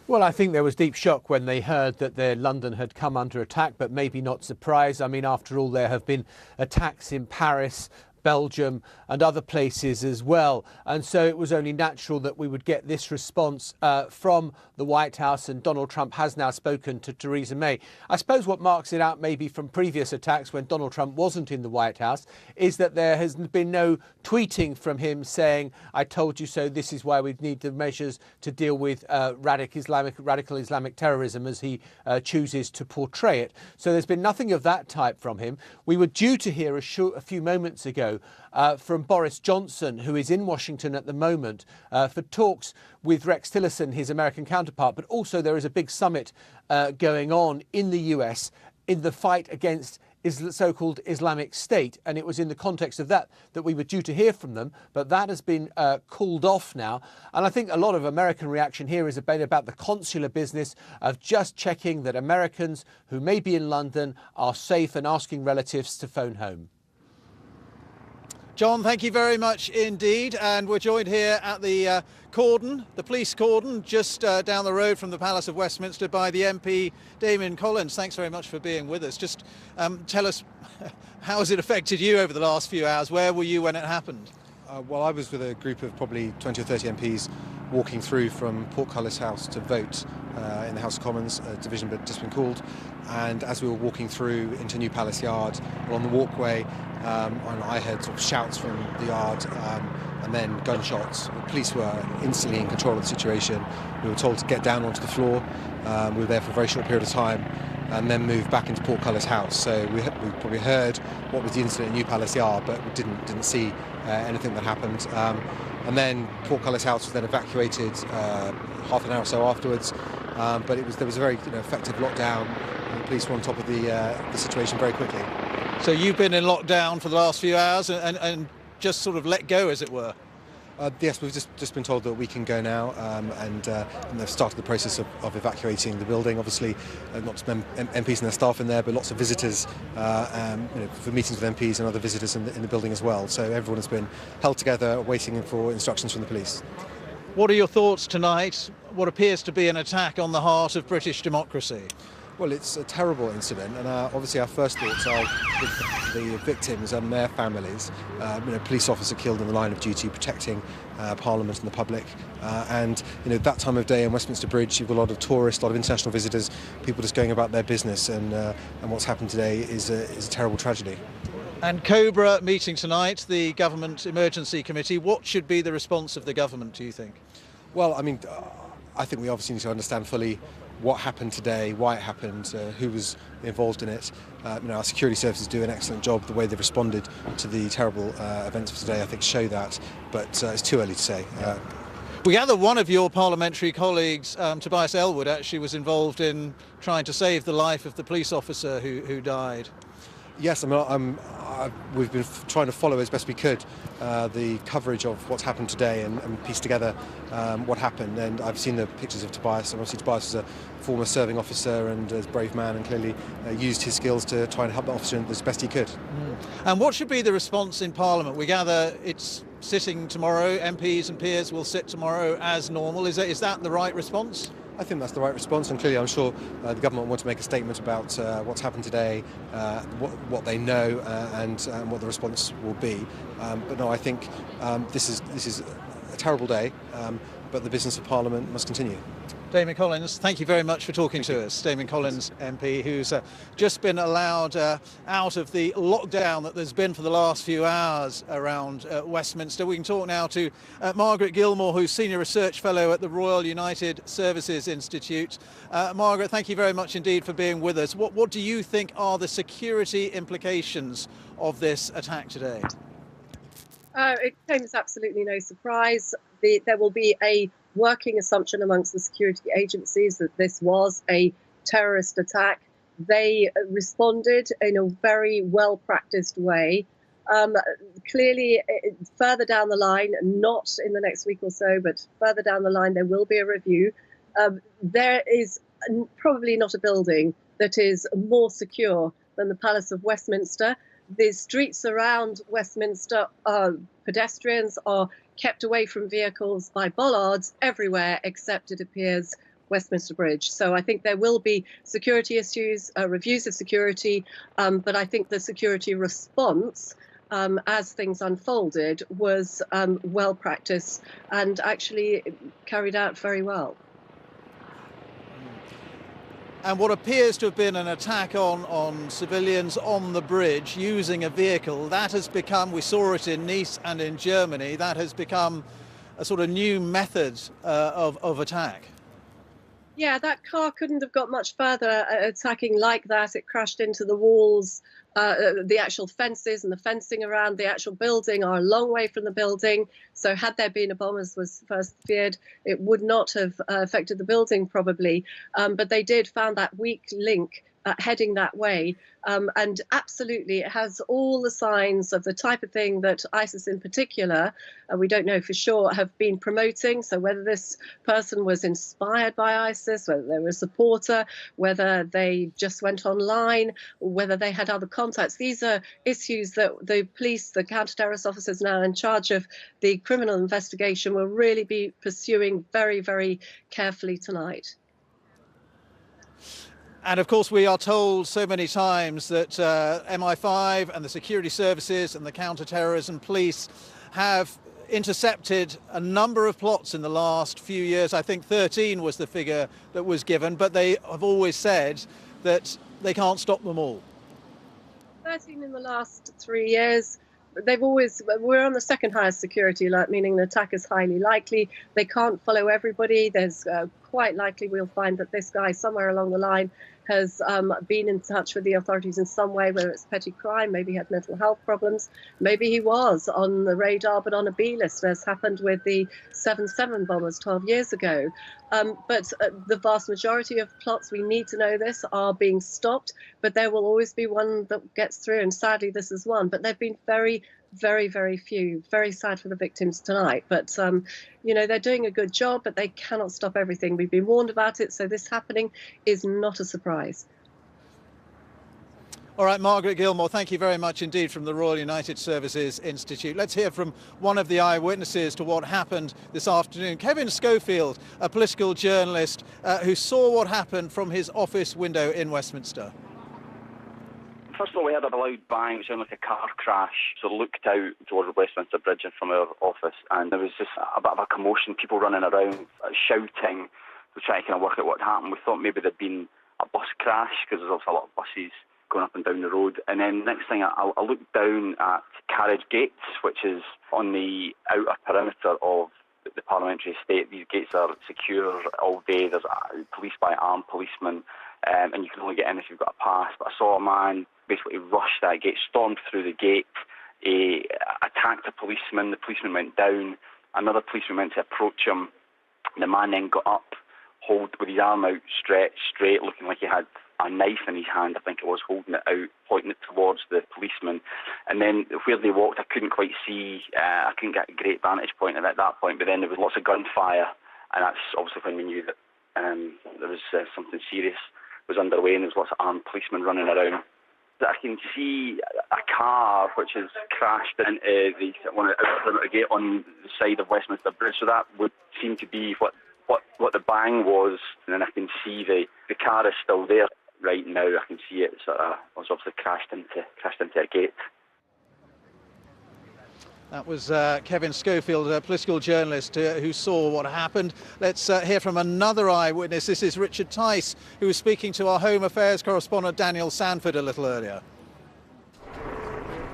Well, I think there was deep shock when they heard that London had come under attack, but maybe not surprise. I mean, after all, there have been attacks in Paris, Belgium and other places as well. And so it was only natural that we would get this response from the White House, and Donald Trump has now spoken to Theresa May. I suppose what marks it out maybe from previous attacks when Donald Trump wasn't in the White House is that there has been no tweeting from him saying, I told you so, this is why we need the measures to deal with radical Islamic terrorism, as he chooses to portray it. So there's been nothing of that type from him. We were due to hear a few moments ago from Boris Johnson, who is in Washington at the moment for talks with Rex Tillerson, his American counterpart. But also there is a big summit going on in the US in the fight against the so-called Islamic State. And it was in the context of that we were due to hear from them. But that has been called off now. And I think a lot of American reaction here is about the consular business of just checking that Americans who may be in London are safe and asking relatives to phone home. John, thank you very much indeed. And we're joined here at the cordon, the police cordon, just down the road from the Palace of Westminster by the MP, Damien Collins. Thanks very much for being with us. Just tell us, how has it affected you over the last few hours? Where were you when it happened? Well, I was with a group of probably 20 or 30 MPs walking through from Portcullis House to vote in the House of Commons, a division had just been called. And as we were walking through into New Palace Yard, along the walkway, I heard sort of shouts from the yard and then gunshots. The police were instantly in control of the situation. We were told to get down onto the floor. We were there for a very short period of time and then moved back into Portcullis House. So we probably heard what was the incident in New Palace Yard, but we didn't see anything that happened. And then Portcullis House was then evacuated half an hour or so afterwards. But there was a very effective lockdown, and the police were on top of the situation very quickly. So you've been in lockdown for the last few hours and just sort of let go, as it were? Yes, we've just been told that we can go now, and they've started the process of evacuating the building. Obviously, not just MPs and their staff in there, but lots of visitors for meetings with MPs and other visitors in the building as well. So everyone has been held together, waiting for instructions from the police. What are your thoughts tonight? What appears to be an attack on the heart of British democracy? Well, it's a terrible incident, and obviously our first thoughts are with the victims and their families. Police officer killed in the line of duty protecting Parliament and the public. And that time of day in Westminster Bridge, you've got a lot of tourists, a lot of international visitors, people just going about their business. And what's happened today is a terrible tragedy. And COBRA meeting tonight, the Government Emergency Committee. What should be the response of the government, do you think? Well, I think we obviously need to understand fully what happened today, why it happened, who was involved in it. Our security services do an excellent job. The way they've responded to the terrible events of today, I think, show that. But it's too early to say. We gather one of your parliamentary colleagues, Tobias Ellwood, actually was involved in trying to save the life of the police officer who died. Yes, I we've been trying to follow as best we could the coverage of what's happened today and piece together what happened. And I've seen the pictures of Tobias, and obviously Tobias is a former serving officer and a brave man, and clearly used his skills to try and help the officer as best he could. And what should be the response in Parliament? We gather it's sitting tomorrow, MPs and peers will sit tomorrow as normal. Is that the right response? I think that's the right response, and clearly I'm sure the government want to make a statement about what's happened today, what they know, and what the response will be. But no, I think this is a terrible day, but the business of Parliament must continue. Damien Collins, thank you very much for talking to us. Damien Collins, MP, who's just been allowed out of the lockdown that there's been for the last few hours around Westminster. We can talk now to Margaret Gilmore, who's Senior Research Fellow at the Royal United Services Institute. Margaret, thank you very much indeed for being with us. What do you think are the security implications of this attack today? It came as absolutely no surprise. There will be a working assumption amongst the security agencies that this was a terrorist attack. They responded in a very well-practiced way. Clearly, further down the line, not in the next week or so, but further down the line, there will be a review. There is probably not a building that is more secure than the Palace of Westminster. The streets around Westminster, pedestrians are kept away from vehicles by bollards everywhere except, it appears, Westminster Bridge. So I think there will be security issues, reviews of security, but I think the security response as things unfolded was well practiced and actually carried out very well. And what appears to have been an attack on civilians on the bridge using a vehicle, that has become, we saw it in Nice and in Germany, that has become a sort of new method of attack. Yeah, that car couldn't have got much further attacking like that. It crashed into the walls. The actual fences and the fencing around the actual building are a long way from the building. So had there been a bomb, as was first feared, it would not have affected the building probably. But they found that weak link heading that way. And absolutely, it has all the signs of the type of thing that ISIS in particular, we don't know for sure, have been promoting. So whether this person was inspired by ISIS, whether they were a supporter, whether they just went online, whether they had other contacts. These are issues that the police, the counter-terrorist officers now in charge of the criminal investigation, will really be pursuing very, very carefully tonight. And of course, we are told so many times that MI5 and the security services and the counter-terrorism police have intercepted a number of plots in the last few years. I think 13 was the figure that was given, but they have always said that they can't stop them all. 13 in the last 3 years. We're on the second highest security alert, meaning the attack is highly likely. They can't follow everybody. There's quite likely we'll find that this guy somewhere along the line has been in touch with the authorities in some way, whether it's petty crime, maybe he had mental health problems, maybe he was on the radar but on a B list, as happened with the 7/7 bombers 12 years ago. But the vast majority of plots, we need to know this, are being stopped, but there will always be one that gets through, and sadly this is one. But there have been very, very, very few. Very sad for the victims tonight. But, you know, they're doing a good job, but they cannot stop everything. We've been warned about it, so this happening is not a surprise. All right, Margaret Gilmore, thank you very much indeed from the Royal United Services Institute. Let's hear from one of the eyewitnesses to what happened this afternoon. Kevin Schofield, a political journalist who saw what happened from his office window in Westminster. First of all, we had a loud bang, it sounded like a car crash. So I looked out towards Westminster Bridge and from our office, and there was just a bit of a commotion, people running around, shouting. We tried to kind of work out what happened. We thought maybe there'd been a bus crash, because there's also a lot of buses going up and down the road. And then next thing, I looked down at Carriage Gates, which is on the outer perimeter of the parliamentary estate. These gates are secure all day. There's police by armed policemen, and you can only get in if you've got a pass. But I saw a man basically rush that gate, stormed through the gate, attacked a policeman. The policeman went down. Another policeman went to approach him. The man then got up, with his arm out stretched straight, looking like he had a knife in his hand, I think it was, holding it out, pointing it towards the policeman. And then where they walked, I couldn't quite see, I couldn't get a great vantage point at that point, but then there was lots of gunfire, and that's obviously when we knew that there was something serious was underway, and there was lots of armed policemen running around. I can see a car which has crashed into the one of the gate on the side of Westminster Bridge, so that would seem to be what the bang was. And then I can see the car is still there right now. I can see it sort of was obviously crashed into a gate. That was Kevin Schofield, a political journalist who saw what happened. Let's hear from another eyewitness. This is Richard Tice, who was speaking to our Home Affairs correspondent Daniel Sanford a little earlier.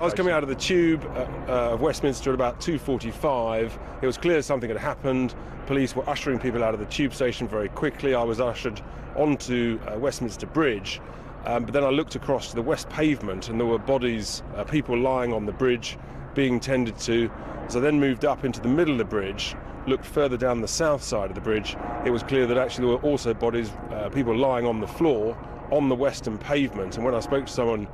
I was coming out of the tube of Westminster at about 2:45. It was clear something had happened. Police were ushering people out of the tube station very quickly. I was ushered onto Westminster Bridge, but then I looked across to the west pavement and there were bodies, people lying on the bridge, being tended to. As I then moved up into the middle of the bridge, looked further down the south side of the bridge, it was clear that actually there were also bodies, people lying on the floor on the western pavement. And when I spoke to someone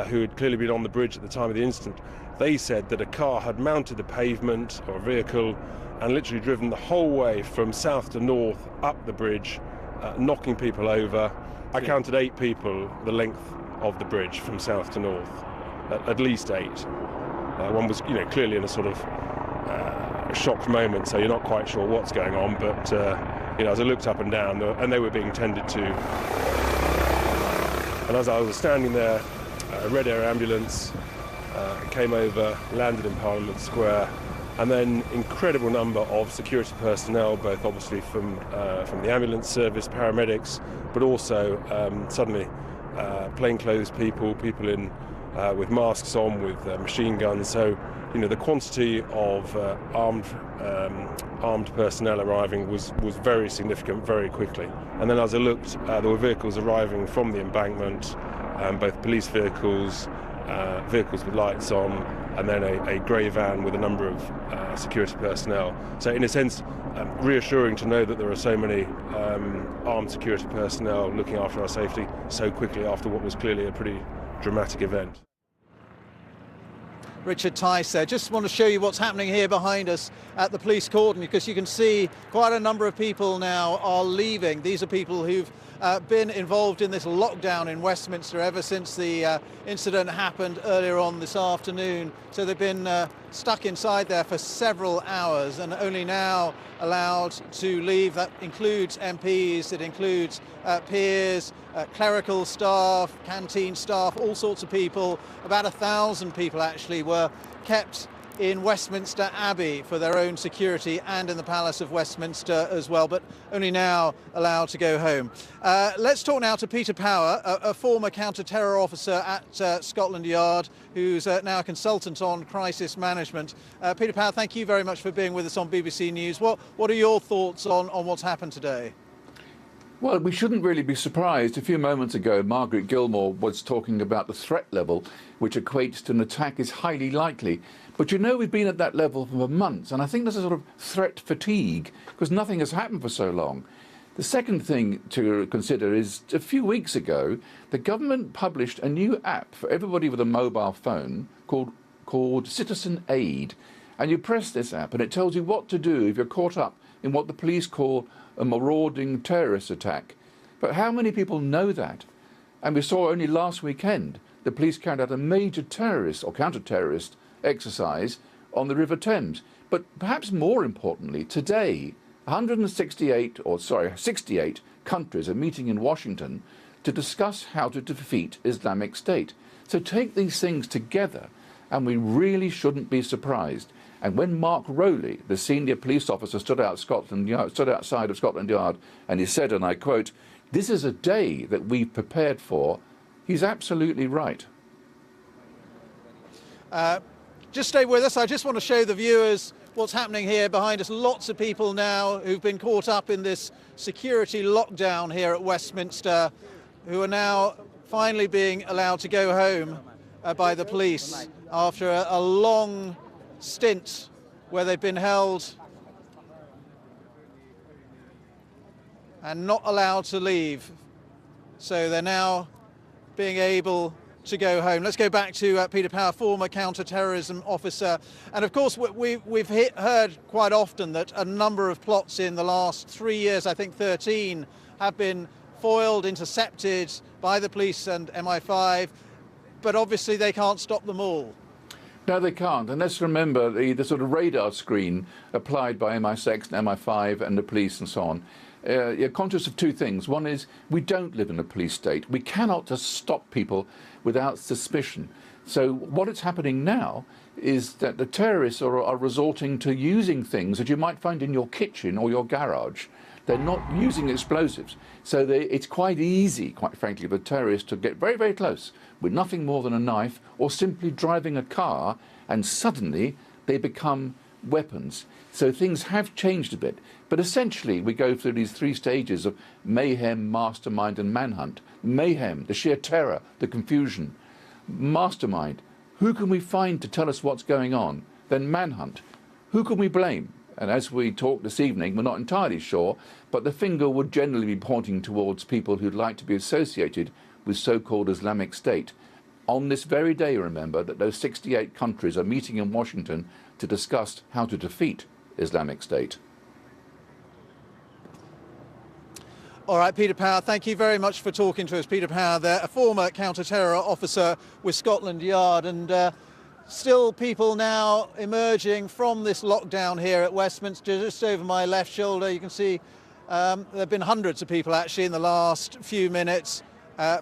who had clearly been on the bridge at the time of the incident, they said that a car had mounted the pavement, or a vehicle, and literally driven the whole way from south to north up the bridge, knocking people over. I counted 8 people the length of the bridge from south to north, at least 8. One was, clearly in a sort of shocked moment, so you're not quite sure what's going on. But as I looked up and down, and they were being tended to. And as I was standing there, a Red Air ambulance came over, landed in Parliament Square, and then incredible number of security personnel, both obviously from the ambulance service, paramedics, but also suddenly plainclothes people in. With masks on, with machine guns. So, the quantity of armed personnel arriving was very significant very quickly. And then as I looked, there were vehicles arriving from the embankment, both police vehicles, vehicles with lights on, and then a grey van with a number of security personnel. So in a sense, reassuring to know that there are so many armed security personnel looking after our safety so quickly after what was clearly a pretty dramatic event. Richard Tice there. Just want to show you what's happening here behind us at the police cordon, because you can see quite a number of people now are leaving. These are people who've been involved in this lockdown in Westminster ever since the incident happened earlier on this afternoon. So they've been stuck inside there for several hours and only now allowed to leave. That includes MPs, it includes peers, clerical staff, canteen staff, all sorts of people. About 1,000 people actually were kept in Westminster Abbey for their own security and in the Palace of Westminster as well, but only now allowed to go home. Let's talk now to Peter Power, a former counter-terror officer at Scotland Yard, who's now a consultant on crisis management. Peter Power, thank you very much for being with us on BBC News. What are your thoughts on what's happened today? Well, we shouldn't really be surprised. A few moments ago, Margaret Gilmore was talking about the threat level, which equates to an attack is highly likely. But we've been at that level for months, and I think there's a sort of threat fatigue because nothing has happened for so long. The second thing to consider is a few weeks ago, the government published a new app for everybody with a mobile phone called Citizen Aid. And you press this app and it tells you what to do if you're caught up in what the police call a marauding terrorist attack. But how many people know that? And we saw only last weekend the police carried out a major terrorist or counter-terrorist exercise on the River Thames. But perhaps more importantly, today, 68 countries are meeting in Washington to discuss how to defeat Islamic State. So take these things together, and we really shouldn't be surprised. And when Mark Rowley, the senior police officer, stood outside of Scotland Yard, and he said, and I quote, "This is a day that we've prepared for," he's absolutely right. Just stay with us. I just want to show the viewers what's happening here behind us. Lots of people now who've been caught up in this security lockdown here at Westminster, who are now finally being allowed to go home by the police after a long stint where they've been held and not allowed to leave. So they're now being able to go home. Let's go back to Peter Power, former counter-terrorism officer. And of course, we've heard quite often that a number of plots in the last 3 years, I think 13, have been foiled, intercepted by the police and MI5, but obviously they can't stop them all. No, they can't. And let's remember the sort of radar screen applied by MI6 and MI5 and the police and so on. You're conscious of two things. One is we don't live in a police state. We cannot just stop people without suspicion. So what is happening now is that the terrorists are resorting to using things that you might find in your kitchen or your garage. They're not using explosives. So it's quite easy, quite frankly, for terrorists to get very, very close with nothing more than a knife or simply driving a car, and suddenly they become weapons. So things have changed a bit. But essentially, we go through these three stages of mayhem, mastermind, and manhunt. Mayhem, the sheer terror, the confusion. Mastermind, who can we find to tell us what's going on? Then manhunt, who can we blame? And as we talk this evening, we're not entirely sure, but the finger would generally be pointing towards people who'd like to be associated with so-called Islamic State. On this very day, remember that those 68 countries are meeting in Washington to discuss how to defeat Islamic State. All right, Peter Power, thank you very much for talking to us. Peter Power there, a former counter-terror officer with Scotland Yard, and still people now emerging from this lockdown here at Westminster. Just over my left shoulder, you can see there have been hundreds of people actually in the last few minutes,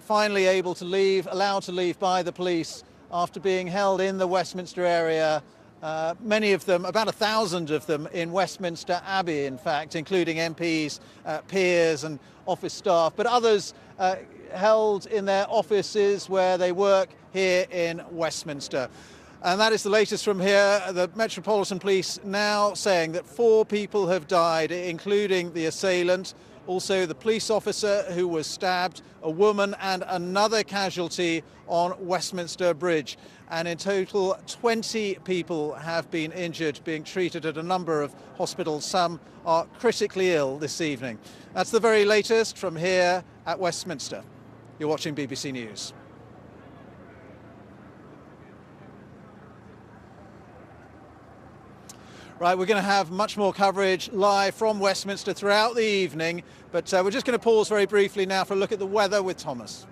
finally able to leave, allowed to leave by the police after being held in the Westminster area. Many of them, about 1,000 of them, in Westminster Abbey, in fact, including MPs, peers and office staff, but others held in their offices where they work here in Westminster. And that is the latest from here. The Metropolitan Police now saying that 4 people have died, including the assailant, also the police officer who was stabbed, a woman and another casualty on Westminster Bridge. And in total, 20 people have been injured, being treated at a number of hospitals. Some are critically ill this evening. That's the very latest from here at Westminster. You're watching BBC News. Right, we're going to have much more coverage live from Westminster throughout the evening, but we're just going to pause very briefly now for a look at the weather with Thomas.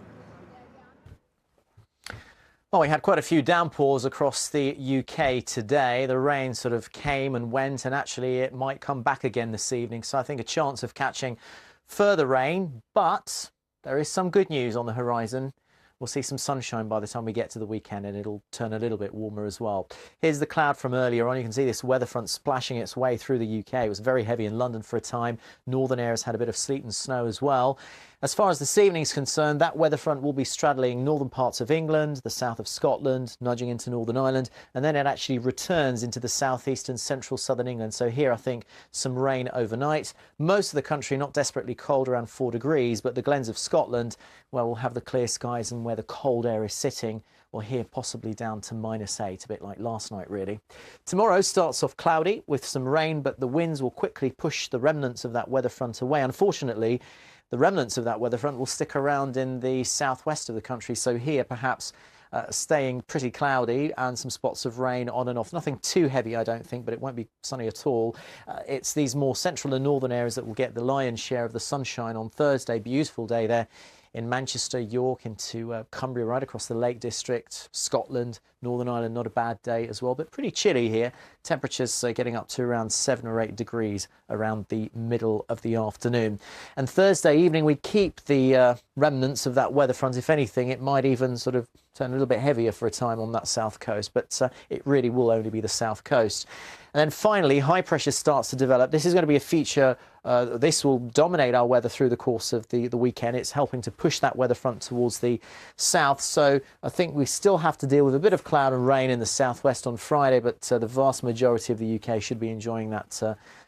Well, we had quite a few downpours across the UK today. The rain sort of came and went, and actually it might come back again this evening. So I think a chance of catching further rain, but there is some good news on the horizon. We'll see some sunshine by the time we get to the weekend, and it'll turn a little bit warmer as well. Here's the cloud from earlier on. You can see this weather front splashing its way through the UK. It was very heavy in London for a time. Northern areas had a bit of sleet and snow as well. As far as this evening is concerned, that weather front will be straddling northern parts of England, the south of Scotland, nudging into Northern Ireland, and then it actually returns into the southeast and central southern England. So here, I think, some rain overnight. Most of the country not desperately cold, around 4 degrees, but the glens of Scotland, where we'll have the clear skies and where the cold air is sitting, well, here possibly down to -8, a bit like last night, really. Tomorrow starts off cloudy with some rain, but the winds will quickly push the remnants of that weather front away. Unfortunately, the remnants of that weather front will stick around in the southwest of the country. So here, perhaps staying pretty cloudy and some spots of rain on and off. Nothing too heavy, I don't think, but it won't be sunny at all. It's these more central and northern areas that will get the lion's share of the sunshine on Thursday. Beautiful day there in Manchester, York, into Cumbria, right across the Lake District, Scotland, Northern Ireland. Not a bad day as well, but pretty chilly here. Temperatures getting up to around 7 or 8 degrees around the middle of the afternoon. And Thursday evening, we keep the remnants of that weather front. If anything, it might even sort of turn a little bit heavier for a time on that south coast, but it really will only be the south coast. And then finally, high pressure starts to develop. This is going to be a feature. This will dominate our weather through the course of the weekend. It's helping to push that weather front towards the south. So I think we still have to deal with a bit of cloud and rain in the southwest on Friday, but the vast majority of the UK should be enjoying that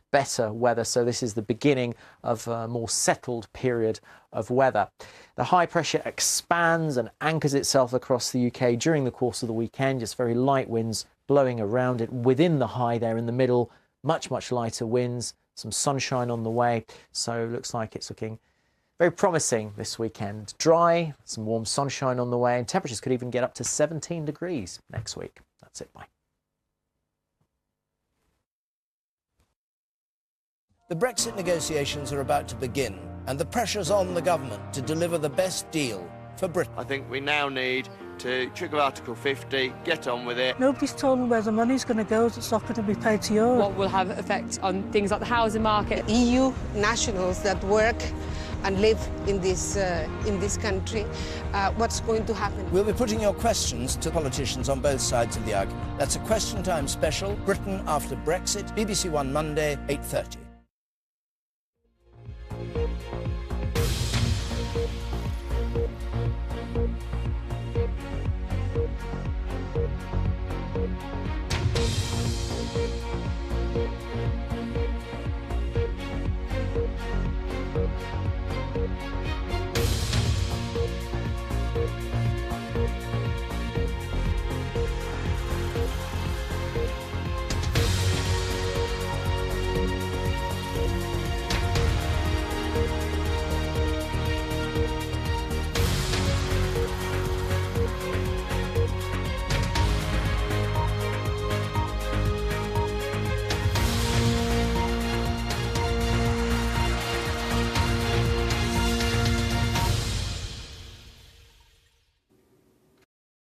better weather. So this is the beginning of a more settled period of weather. The high pressure expands and anchors itself across the UK during the course of the weekend. Just very light winds blowing around it within the high there in the middle. Much lighter winds. Some sunshine on the way. So it looks like it's looking Very promising this weekend. Dry, some warm sunshine on the way, and temperatures could even get up to 17 degrees next week. That's it. Bye. The Brexit negotiations are about to begin, and the pressure's on the government to deliver the best deal for Britain. I think we now need to trigger Article 50, get on with it. Nobody's told them where the money's going to go. It's not going to be paid to Europe. What will have effect on things like the housing market? EU nationals that work and live in this country, what's going to happen? We'll be putting your questions to politicians on both sides of the argument. That's a Question Time special, Britain after Brexit, BBC One Monday, 8:30.